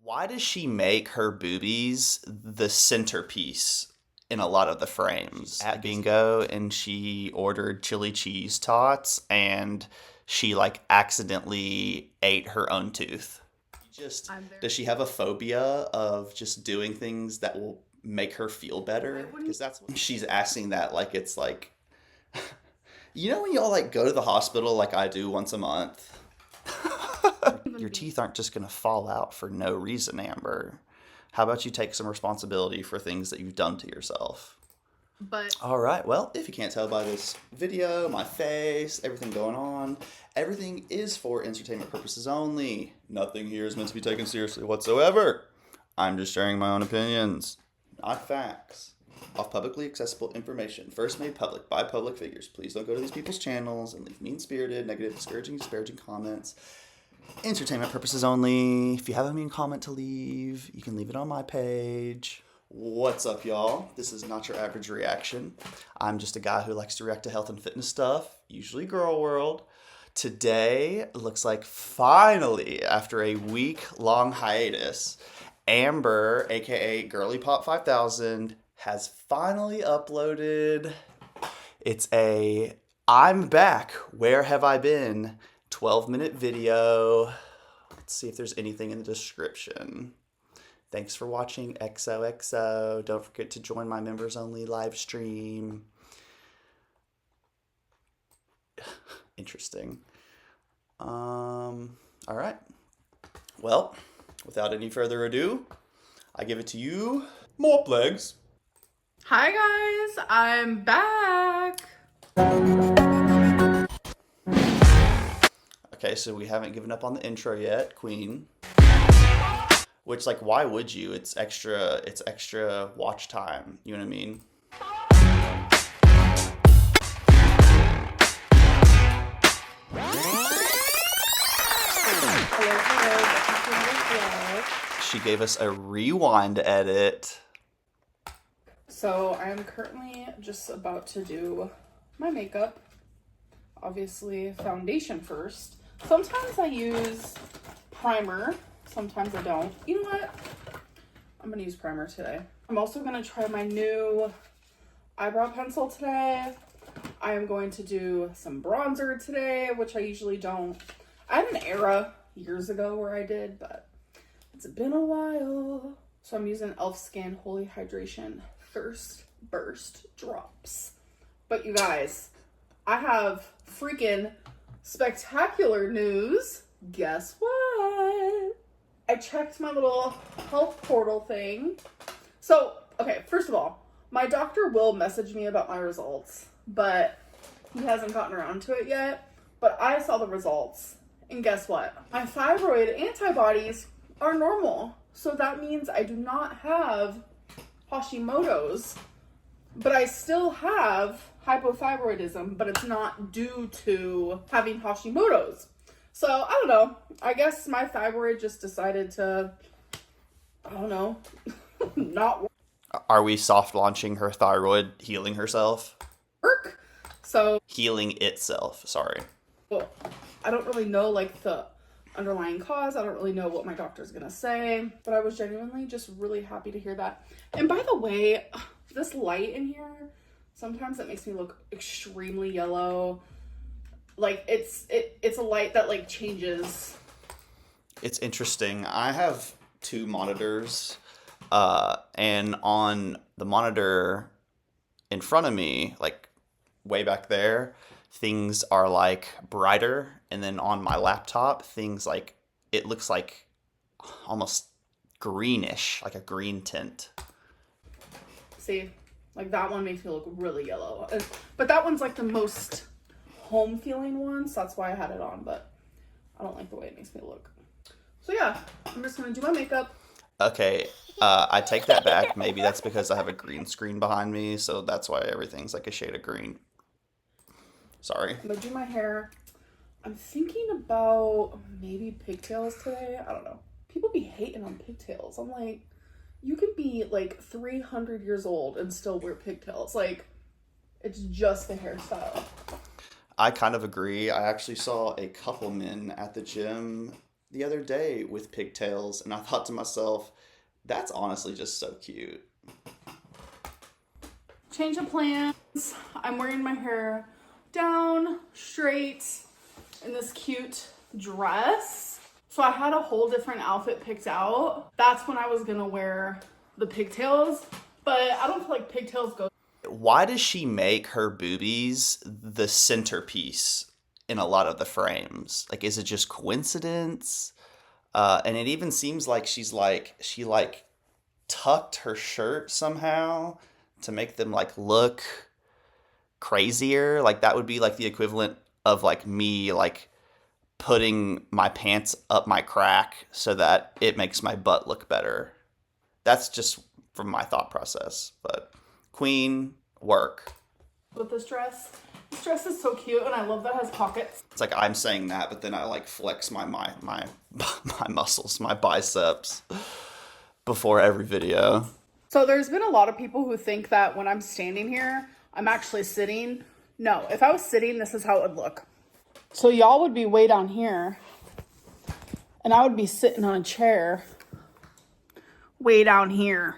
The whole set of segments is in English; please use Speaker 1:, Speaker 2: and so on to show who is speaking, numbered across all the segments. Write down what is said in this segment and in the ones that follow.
Speaker 1: Why does she make her boobies the centerpiece in a lot of the frames? At bingo, and she ordered chili cheese tots, and she like accidentally ate her own tooth. Just does she have a phobia of just doing things that will make her feel better? Because that's what she's asking that like it's like when y'all like go to the hospital like I do once a month. Your teeth aren't just going to fall out for no reason, Amber. How about you take some responsibility for things that you've done to yourself?
Speaker 2: But
Speaker 1: all right, well, if you can't tell by this video, my face, everything going on, everything is for entertainment purposes only. Nothing here is meant to be taken seriously whatsoever. I'm just sharing my own opinions, not facts, off publicly accessible information, first made public by public figures. Please don't go to these people's channels and leave mean-spirited, negative, disparaging comments. Entertainment purposes only. If you have a mean comment to leave, you can leave it on my page. What's up, y'all? This is not your average reaction. I'm just a guy who likes to react to health and fitness stuff, usually girl world. Today looks like finally, after a week-long hiatus, Amber, aka Girly Pop 5000, has finally uploaded. It's a I'm back, where have I been? 12-minute video. Let's see if there's anything in the description. Thanks for watching XOXO. Don't forget to join my members only live stream. Interesting. All right. Well, without any further ado, I give it to you, More Plagues.
Speaker 2: hi guys, I'm back.
Speaker 1: Okay, so we haven't given up on the intro yet, Queen. Which, like, why would you? It's extra watch time. You know what I mean? She gave us a rewind edit.
Speaker 2: So I'm currently just about to do my makeup. Obviously, foundation first. Sometimes I use primer. Sometimes I don't. You know what? I'm going to use primer today. I'm also going to try my new eyebrow pencil today. I am going to do some bronzer today, which I usually don't. I had an era years ago where I did, but it's been a while. So I'm using e.l.f. Skin Holy Hydration Thirst Burst Drops. But you guys, I have freaking spectacular news. Guess what? I checked my little health portal thing. So, okay, first of all, my doctor will message me about my results, but he hasn't gotten around to it yet. But I saw the results, and guess what? My thyroid antibodies are normal. So that means I do not have Hashimoto's, but I still have hypothyroidism, but it's not due to having Hashimoto's. So, I don't know. I guess my thyroid just decided to, I don't know, not
Speaker 1: Are we soft launching her thyroid, healing herself?
Speaker 2: work. So,
Speaker 1: Healing itself, sorry.
Speaker 2: well, I don't really know, like, the underlying cause. I don't really know what my doctor's gonna say, but I was genuinely just really happy to hear that. And by the way, this light in here, sometimes it makes me look extremely yellow. Like, it's a light that, like, changes.
Speaker 1: It's interesting. I have two monitors, and on the monitor in front of me, like way back there, things are like brighter, and then on my laptop, things like, it looks like almost greenish, like a green tint.
Speaker 2: See, like, that one makes me look really yellow. But that one's, like, the most home feeling one, so that's why I had it on, but I don't like the way it makes me look. So yeah, I'm just gonna do my makeup.
Speaker 1: Okay, I take that back. Maybe that's because I have a green screen behind me, so that's why everything's like a shade of green. Sorry.
Speaker 2: I'm gonna do my hair. I'm thinking about maybe pigtails today. I don't know. People be hating on pigtails. I'm like, you can be like 300 years old and still wear pigtails. Like, it's just the hairstyle.
Speaker 1: I kind of agree. I actually saw a couple men at the gym the other day with pigtails, and I thought to myself, that's honestly just so cute.
Speaker 2: Change of plans. I'm wearing my hair down, straight, in this cute dress. So I had a whole different outfit picked out. That's when I was gonna wear the pigtails, but I don't feel like pigtails go.
Speaker 1: Why does she make her boobies the centerpiece in a lot of the frames? Like, is it just coincidence? And it even seems like she tucked her shirt somehow to make them like look crazier. Like that would be like the equivalent of like me like putting my pants up my crack so that it makes my butt look better. That's just from my thought process. But queen, work.
Speaker 2: With this dress. This dress is so cute, and I love that it has pockets.
Speaker 1: It's like I'm saying that, but then I like flex my muscles, my biceps before every video.
Speaker 2: So there's been a lot of people who think that when I'm standing here, I'm actually sitting. No, if I was sitting, this is how it would look. So y'all would be way down here, and I would be sitting on a chair way down here.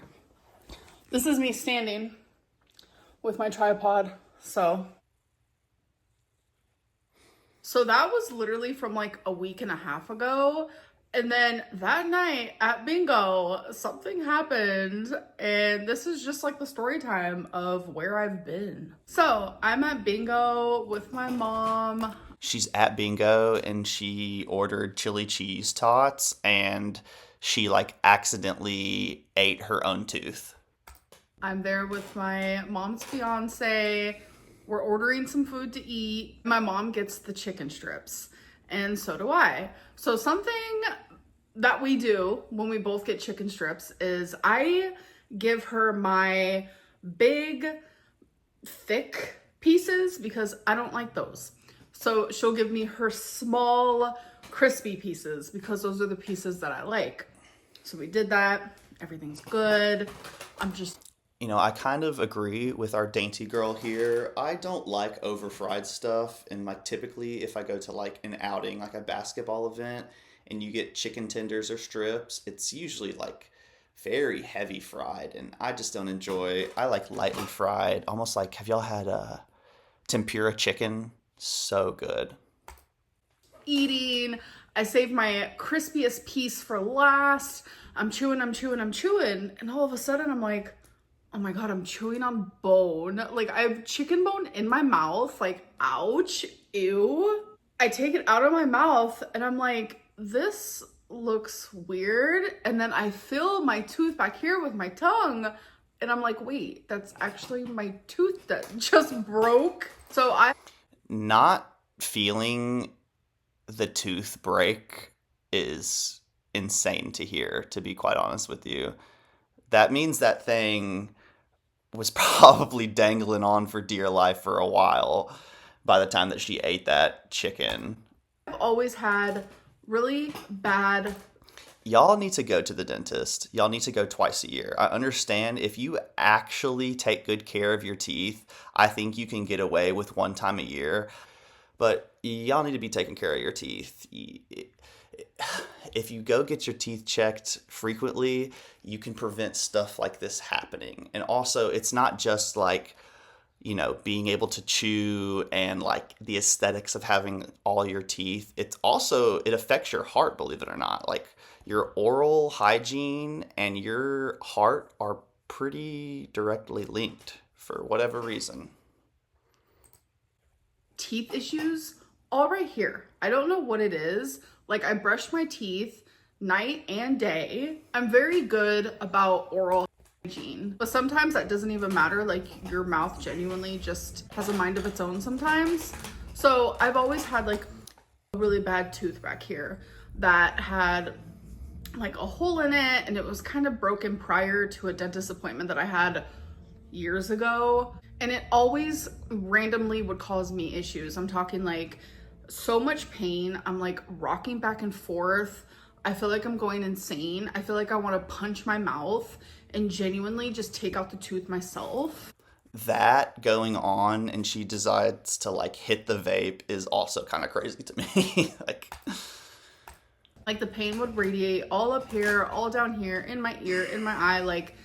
Speaker 2: This is me standing with my tripod, so that was literally from like a week and a half ago. And then that night at bingo, something happened, and this is just like the story time of where I've been. So I'm at bingo with my mom.
Speaker 1: She's at bingo and she ordered chili cheese tots, and she like accidentally ate her own tooth.
Speaker 2: I'm there with my mom's fiance. We're ordering some food to eat. My mom gets the chicken strips, and so do I. So something that we do when we both get chicken strips is I give her my big, thick pieces because I don't like those. So she'll give me her small, crispy pieces because those are the pieces that I like. So we did that. Everything's good.
Speaker 1: You know, I kind of agree with our dainty girl here. I don't like over fried stuff, and like typically if I go to like an outing, like a basketball event, and you get chicken tenders or strips, it's usually like very heavy fried, and I just don't enjoy. I like lightly fried, almost like, have y'all had tempura chicken? So good.
Speaker 2: Eating. I saved my crispiest piece for last. I'm chewing, and all of a sudden I'm like, oh my God, I'm chewing on bone. Like I have chicken bone in my mouth, like ouch, ew. I take it out of my mouth and I'm like, this looks weird. And then I feel my tooth back here with my tongue and I'm like, wait, that's actually my tooth that just broke.
Speaker 1: Not feeling the tooth break is insane to hear, to be quite honest with you. That means that thing was probably dangling on for dear life for a while by the time that she ate that chicken.
Speaker 2: I've always had really bad...
Speaker 1: Y'all need to go to the dentist. Y'all need to go twice a year. I understand if you actually take good care of your teeth, I think you can get away with one time a year. But y'all need to be taking care of your teeth. If you go get your teeth checked frequently, you can prevent stuff like this happening. And also, it's not just like, you know, being able to chew and like the aesthetics of having all your teeth. It's also, it affects your heart, believe it or not. Like your oral hygiene and your heart are pretty directly linked for whatever reason.
Speaker 2: Teeth issues all right here. I don't know what it is. Like I brush my teeth night and day. I'm very good about oral hygiene, but sometimes that doesn't even matter. Like your mouth genuinely just has a mind of its own sometimes. So I've always had like a really bad tooth back here that had like a hole in it, and it was kind of broken prior to a dentist appointment that I had years ago. And it always randomly would cause me issues. I'm talking like so much pain. I'm like rocking back and forth. I feel like I'm going insane. I feel like I want to punch my mouth and genuinely just take out the tooth myself.
Speaker 1: That going on and she decides to like hit the vape is also kind of crazy to me. Like,
Speaker 2: Like the pain would radiate all up here, all down here, in my ear, in my eye. Like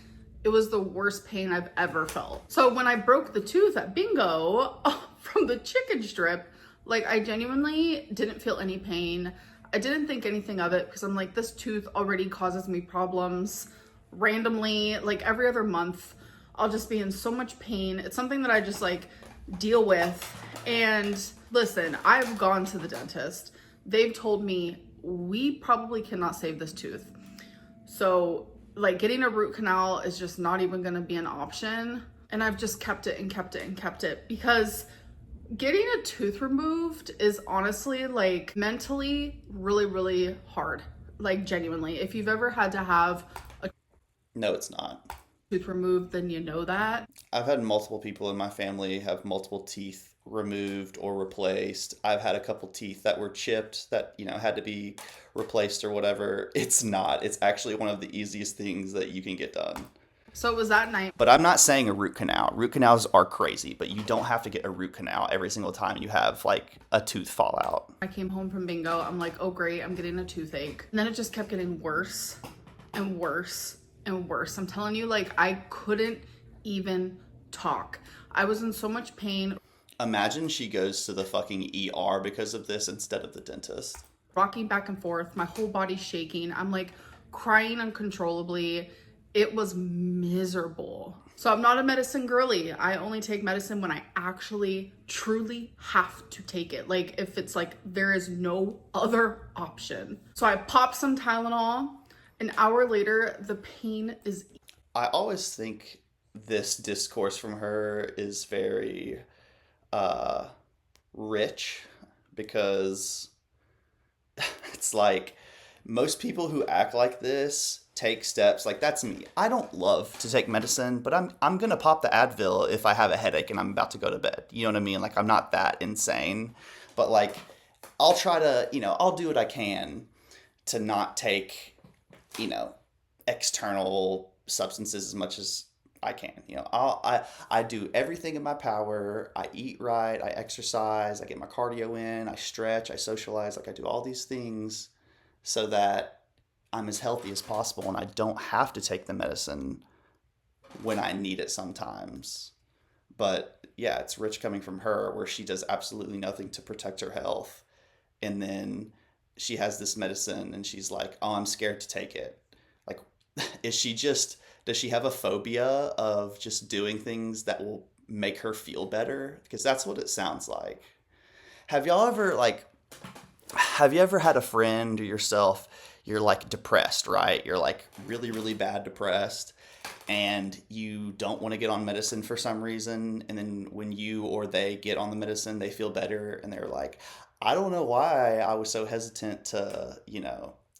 Speaker 2: it was the worst pain I've ever felt. So when I broke the tooth at bingo from the chicken strip, like I genuinely didn't feel any pain. I didn't think anything of it because I'm like, this tooth already causes me problems randomly, like every other month. I'll just be in so much pain. It's something that I just like deal with. And listen, I've gone to the dentist. They've told me we probably cannot save this tooth. So like getting a root canal is just not even going to be an option. And I've just kept it and kept it and kept it because getting a tooth removed is honestly like mentally really, really hard. Like genuinely, if you've ever had to have a
Speaker 1: No, it's not.
Speaker 2: tooth removed, then you know that.
Speaker 1: I've had multiple people in my family have multiple teeth removed or replaced. I've had a couple teeth that were chipped that, had to be replaced or whatever. It's not. It's actually one of the easiest things that you can get done.
Speaker 2: So it was that night.
Speaker 1: But I'm not saying a root canal. Root canals are crazy, but you don't have to get a root canal every single time you have like a tooth fall out.
Speaker 2: I came home from bingo. I'm like, oh great, I'm getting a toothache. And then it just kept getting worse and worse and worse. I'm telling you, like I couldn't even talk. I was in so much pain.
Speaker 1: Imagine she goes to the fucking ER because of this instead of the dentist.
Speaker 2: Rocking back and forth, my whole body's shaking. I'm like crying uncontrollably. It was miserable. So I'm not a medicine girly. I only take medicine when I actually truly have to take it. Like if it's like there is no other option. So I pop some Tylenol. An hour later, the pain is...
Speaker 1: I always think this discourse from her is very rich because it's like most people who act like this take steps. Like that's me. I don't love to take medicine, but I'm gonna pop the Advil if I have a headache and I'm about to go to bed. You know what I mean? Like I'm not that insane, but like I'll try to, I'll do what I can to not take, external substances as much as I can. I do everything in my power. I eat right. I exercise. I get my cardio in. I stretch. I socialize. Like I do all these things so that I'm as healthy as possible and I don't have to take the medicine when I need it sometimes. But yeah, it's rich coming from her where she does absolutely nothing to protect her health. And then she has this medicine and she's like, oh, I'm scared to take it. Like, does she have a phobia of just doing things that will make her feel better? Because that's what it sounds like. Have you ever had a friend or yourself, you're like depressed, right? You're like really, really bad depressed and you don't want to get on medicine for some reason. And then when you or they get on the medicine, they feel better and they're like, I don't know why I was so hesitant to,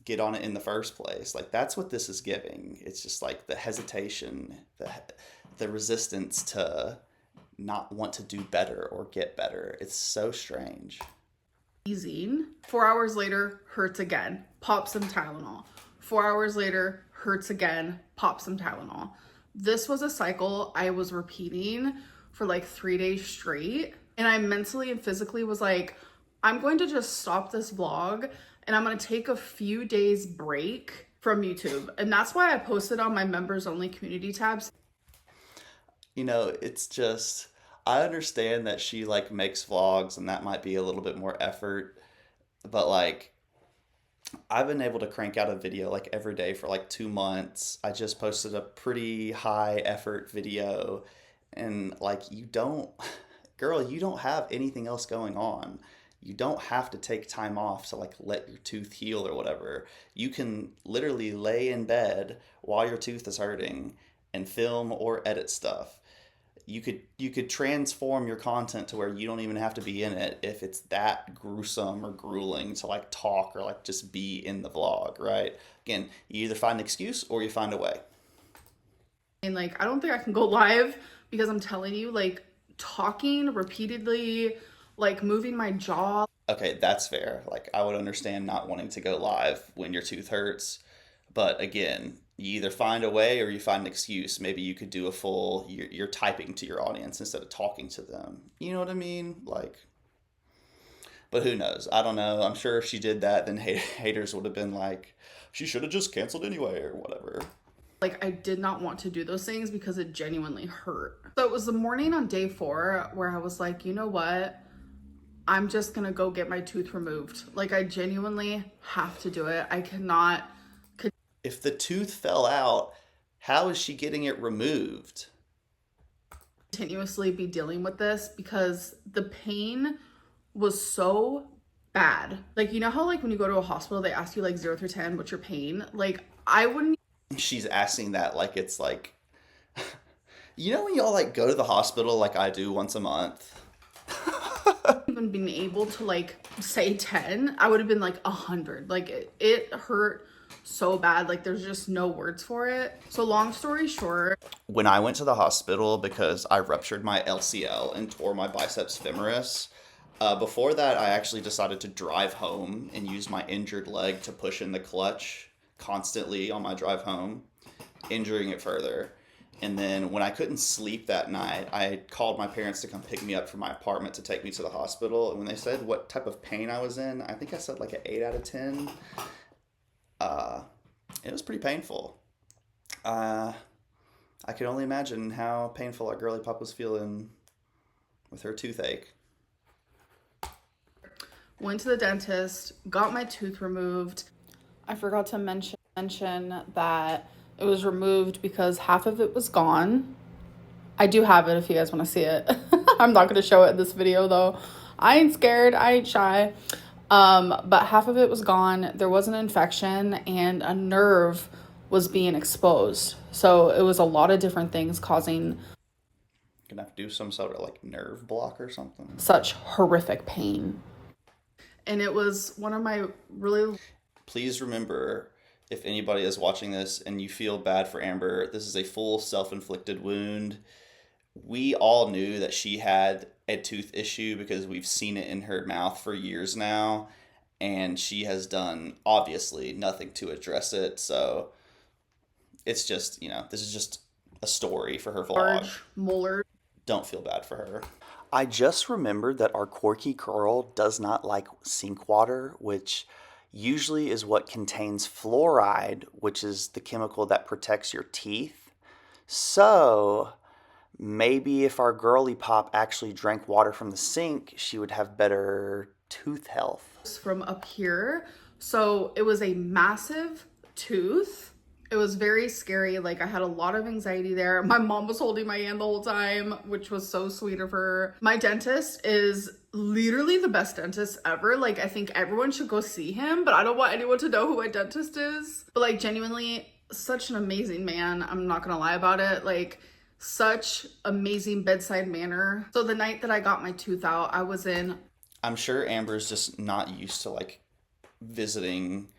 Speaker 1: get on it in the first place. Like that's what this is giving. It's just like the hesitation, the resistance to not want to do better or get better. It's so strange.
Speaker 2: 4 hours later, hurts again. Pop some Tylenol. 4 hours later, hurts again. Pop some Tylenol. This was a cycle I was repeating for like 3 days straight. And I mentally and physically was like, I'm going to just stop this vlog and I'm going to take a few days break from YouTube. And that's why I posted on my members only community tabs.
Speaker 1: It's just, I understand that she like makes vlogs and that might be a little bit more effort, but like I've been able to crank out a video like every day for like 2 months. I just posted a pretty high effort video and like you don't have anything else going on. You don't have to take time off to like let your tooth heal or whatever. You can literally lay in bed while your tooth is hurting and film or edit stuff. You could transform your content to where you don't even have to be in it if it's that gruesome or grueling to like talk or like just be in the vlog, right? Again, you either find an excuse or you find a way.
Speaker 2: And like I don't think I can go live because I'm telling you, like talking repeatedly, like moving my jaw.
Speaker 1: Okay, that's fair. Like I would understand not wanting to go live when your tooth hurts. But again, you either find a way or you find an excuse. Maybe you could do a full, you're typing to your audience instead of talking to them. You know what I mean? Like, But who knows? I don't know. I'm sure if she did that, then haters would have been like, she should have just canceled anyway or whatever.
Speaker 2: Like, I did not want to do those things because it genuinely hurt. So it was the morning on day 4 where I was like, you know what? I'm just gonna go get my tooth removed. Like, I genuinely have to do it. I cannot.
Speaker 1: If the tooth fell out, how is she getting it removed?
Speaker 2: Continuously be dealing with this because the pain was so bad. Like, you know how like when you go to a hospital they ask you like 0 through 10 what's your pain? Like, I wouldn't.
Speaker 1: She's asking that like it's like, you know when y'all like go to the hospital like I do once a month?
Speaker 2: Even been able to like say 10, I would have been like 100. Like, it hurt so bad. Like, there's just no words for it. So long story short,
Speaker 1: when I went to the hospital because I ruptured my LCL and tore my biceps femoris, before that I actually decided to drive home and use my injured leg to push in the clutch constantly on my drive home, injuring it further. And then when I couldn't sleep that night, I called my parents to come pick me up from my apartment to take me to the hospital. And when they said what type of pain I was in, I think I said like an 8 out of 10. It was pretty painful. I could only imagine how painful our girly pop was feeling with her toothache.
Speaker 2: went to the dentist, got my tooth removed. I forgot to mention that it was removed because half of it was gone. I do have it if you guys want to see it. I'm not going to show it in this video though. I ain't scared. I ain't shy. But half of it was gone. There was an infection and a nerve was being exposed. So it was a lot of different things causing
Speaker 1: Gonna have to do some sort of like nerve block or something.
Speaker 2: such horrific pain. And it was one of my really...
Speaker 1: Please remember, if anybody is watching this and you feel bad for Amber, this is a full self-inflicted wound. We all knew that she had a tooth issue because we've seen it in her mouth for years now, and she has done, obviously, nothing to address it. So it's just, this is just a story for her vlog.
Speaker 2: large molar.
Speaker 1: Don't feel bad for her. I just remembered that our Corky girl does not like sink water, which usually is what contains fluoride, which is the chemical that protects your teeth. So maybe if our girly pop actually drank water from the sink, she would have better tooth health.
Speaker 2: From up here. So it was a massive tooth. It was very scary. Like, I had a lot of anxiety there. My mom was holding my hand the whole time, which was so sweet of her. My dentist is literally the best dentist ever. Like, I think everyone should go see him, but I don't want anyone to know who my dentist is. But like, genuinely such an amazing man. I'm not gonna lie about it. Like, such amazing bedside manner. So the night that I got my tooth out, I was in...
Speaker 1: I'm sure Amber's just not used to like visiting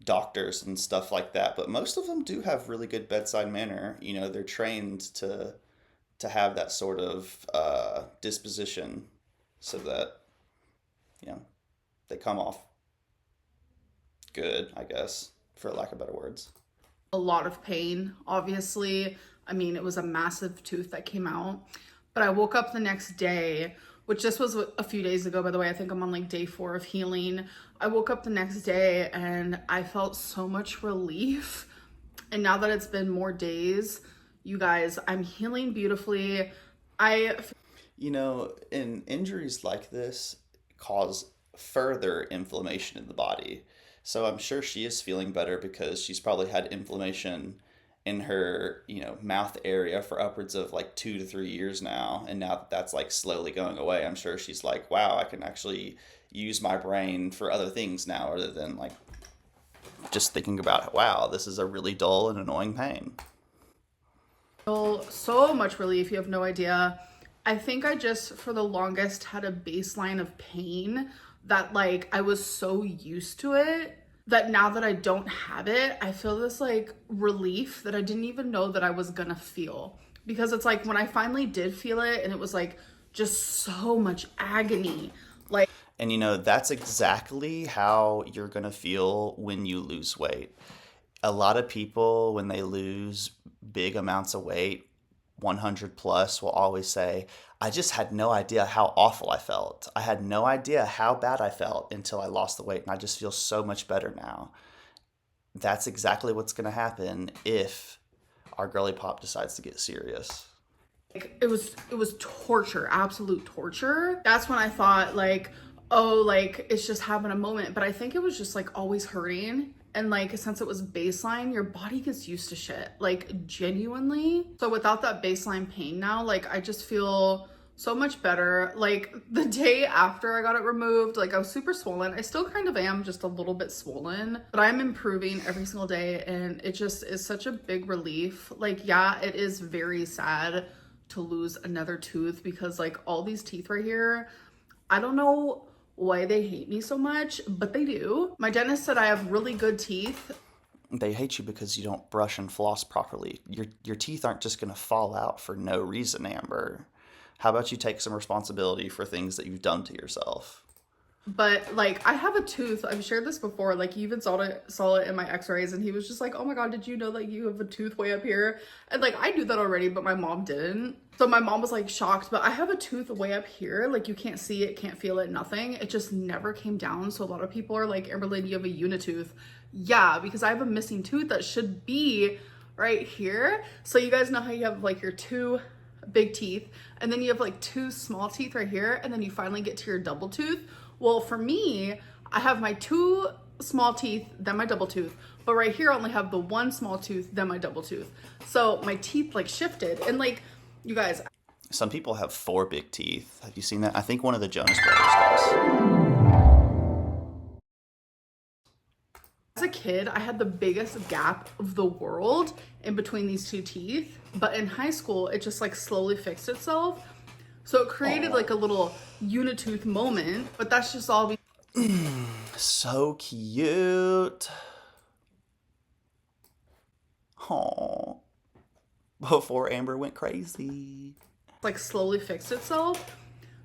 Speaker 1: doctors and stuff like that, but most of them do have really good bedside manner. They're trained to have that sort of disposition so that they come off good, I guess, for lack of better words.
Speaker 2: A lot of pain, obviously. I mean, it was a massive tooth that came out. But I woke up the next day, which this was a few days ago, by the way. I think I'm on like day 4 of healing. I woke up the next day and I felt so much relief. And now that it's been more days, you guys, I'm healing beautifully. And
Speaker 1: injuries like this cause further inflammation in the body. So I'm sure she is feeling better because she's probably had inflammation in her, mouth area for upwards of like 2 to 3 years now. And now that that's like slowly going away, I'm sure she's like, wow, I can actually use my brain for other things now other than like just thinking about, wow, this is a really dull and annoying pain.
Speaker 2: Feel so much relief, you have no idea. I think I just, for the longest, had a baseline of pain that like I was so used to it that now that I don't have it, I feel this like relief that I didn't even know that I was gonna feel. Because it's like when I finally did feel it and it was like just so much agony.
Speaker 1: And that's exactly how you're gonna feel when you lose weight. A lot of people, when they lose big amounts of weight, 100 plus will always say, I just had no idea how awful I felt. I had no idea how bad I felt until I lost the weight, and I just feel so much better now. That's exactly what's going to happen if our girly pop decides to get serious.
Speaker 2: Like, it was torture, absolute torture. That's when I thought, like, oh, like, it's just having a moment. But I think it was just like always hurting. And like, since it was baseline, your body gets used to shit, like, genuinely. So without that baseline pain now, like, I just feel so much better. Like, the day after I got it removed, like, I was super swollen. I still kind of am, just a little bit swollen, but I'm improving every single day, and it just is such a big relief. Like, yeah, it is very sad to lose another tooth, because like all these teeth right here, I don't know why they hate me so much, but they do. My dentist said I have really good teeth.
Speaker 1: They hate you because you don't brush and floss properly. Your teeth aren't just going to fall out for no reason, Amber. How about you take some responsibility for things that you've done to yourself?
Speaker 2: But like, I have a tooth, I've shared this before, like, you even saw it in my x-rays, and he was just like, oh my god, did you know that you have a tooth way up here? And like, I knew that already, but my mom didn't. So my mom was like shocked, but I have a tooth way up here. Like, you can't see it, can't feel it, nothing. It just never came down. So a lot of people are like, Amberlyn, you have a unitooth. Yeah, because I have a missing tooth that should be right here. So you guys know how you have like your two big teeth, and then you have like two small teeth right here, and then you finally get to your double tooth. Well, for me, I have my two small teeth, then my double tooth, but right here I only have the one small tooth, then my double tooth. So my teeth like shifted, and like, you guys,
Speaker 1: some people have 4 big teeth. Have you seen that? I think one of the Jonas Brothers does.
Speaker 2: as a kid, I had the biggest gap of the world in between these two teeth, but in high school, it just like slowly fixed itself. So it created like a little unitooth moment, but that's just all.
Speaker 1: So cute. Aww. Before Amber went crazy.
Speaker 2: Like slowly fixed itself.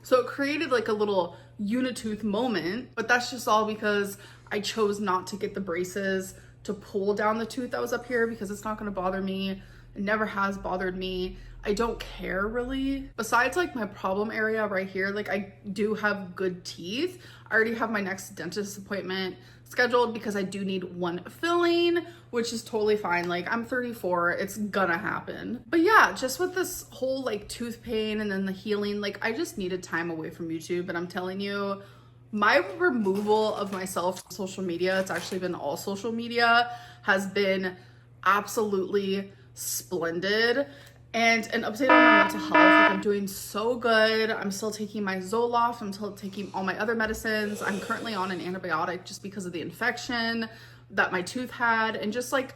Speaker 2: So it created like a little unitooth moment, but that's just all because I chose not to get the braces to pull down the tooth that was up here, because it's not going to bother me. It never has bothered me. I don't care really. Besides like my problem area right here, like I do have good teeth. I already have my next dentist appointment scheduled because I do need one filling, which is totally fine. Like, I'm 34, it's gonna happen. But yeah, just with this whole like tooth pain and then the healing, like I just needed time away from YouTube. And I'm telling you, my removal of myself from social media, it's actually been all social media, has been absolutely splendid. And an update on my mental health, like I'm doing so good. I'm still taking my Zoloft, I'm still taking all my other medicines. I'm currently on an antibiotic just because of the infection that my tooth had. And just like,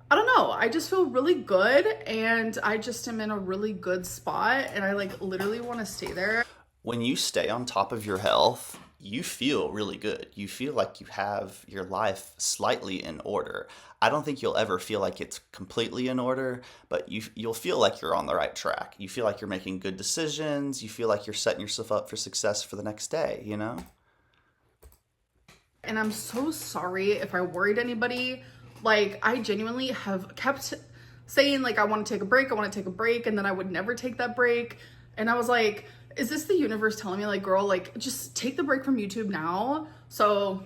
Speaker 2: I don't know, I just feel really good, and I just am in a really good spot, and I like literally want to stay there.
Speaker 1: When you stay on top of your health, you feel really good. You feel like you have your life slightly in order. I don't think you'll ever feel like it's completely in order, but you'll feel like you're on the right track. You feel like you're making good decisions. You feel like you're setting yourself up for success for the next day, you know?
Speaker 2: And I'm so sorry if I worried anybody. Like, I genuinely have kept saying like, I want to take a break, and then I would never take that break. And I was like, is this the universe telling me like, girl, like just take the break from YouTube now? So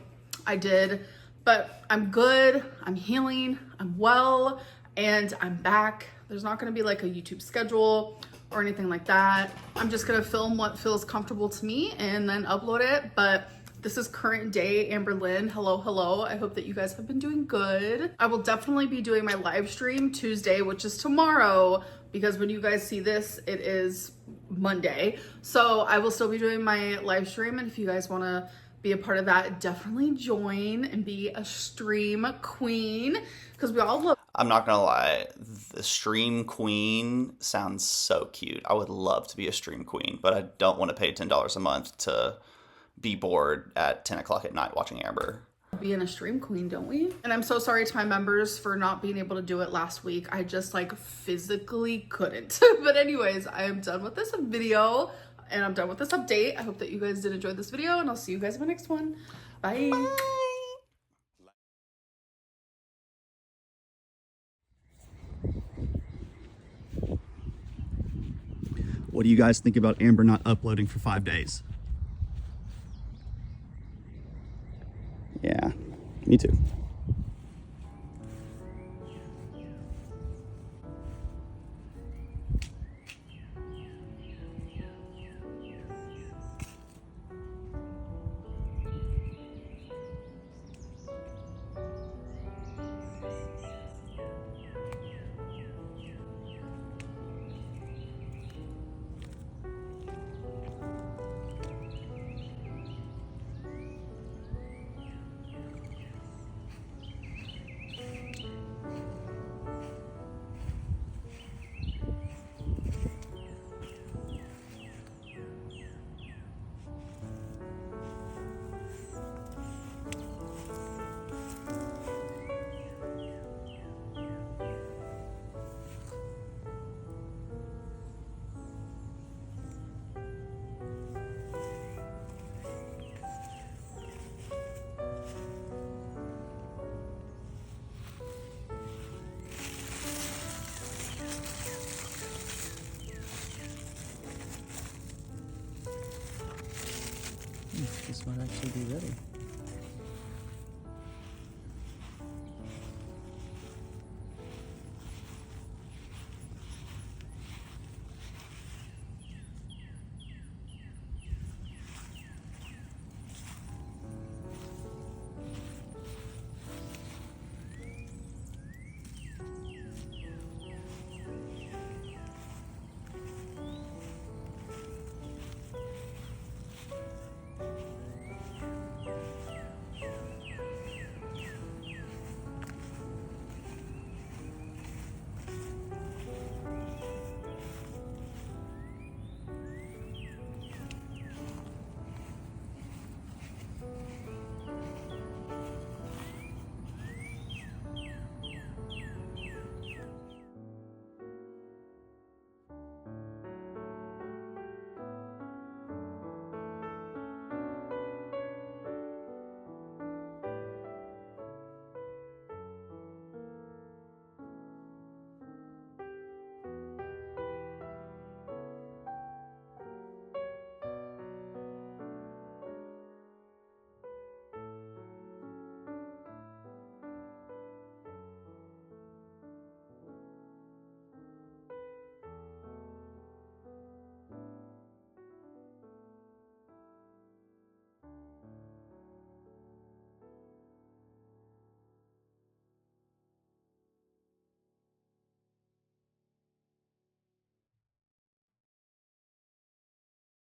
Speaker 2: I did, but I'm good, I'm healing, I'm well, and I'm back. There's not gonna be like a YouTube schedule or anything like that. I'm just gonna film what feels comfortable to me and then upload it. But this is current day Amberlyn. Hello. I hope that you guys have been doing good. I will definitely be doing my live stream Tuesday, which is tomorrow, because when you guys see this, it is Monday. So I will still be doing my live stream, and if you guys want to be a part of that, definitely join and be a stream queen, because we all love.
Speaker 1: I'm not gonna lie, the stream queen sounds so cute. I would love to be a stream queen, but I don't want to pay $10 a month to be bored at 10 o'clock at night watching Amber.
Speaker 2: Being a stream queen, don't we? And I'm so sorry to my members for not being able to do it last week. I just like physically couldn't. But anyways, I am done with this video, and I'm done with this update. I hope that you guys did enjoy this video, and I'll see you guys in my next one. Bye. Bye.
Speaker 1: What do you guys think about Amber not uploading for 5 days? Yeah, me too.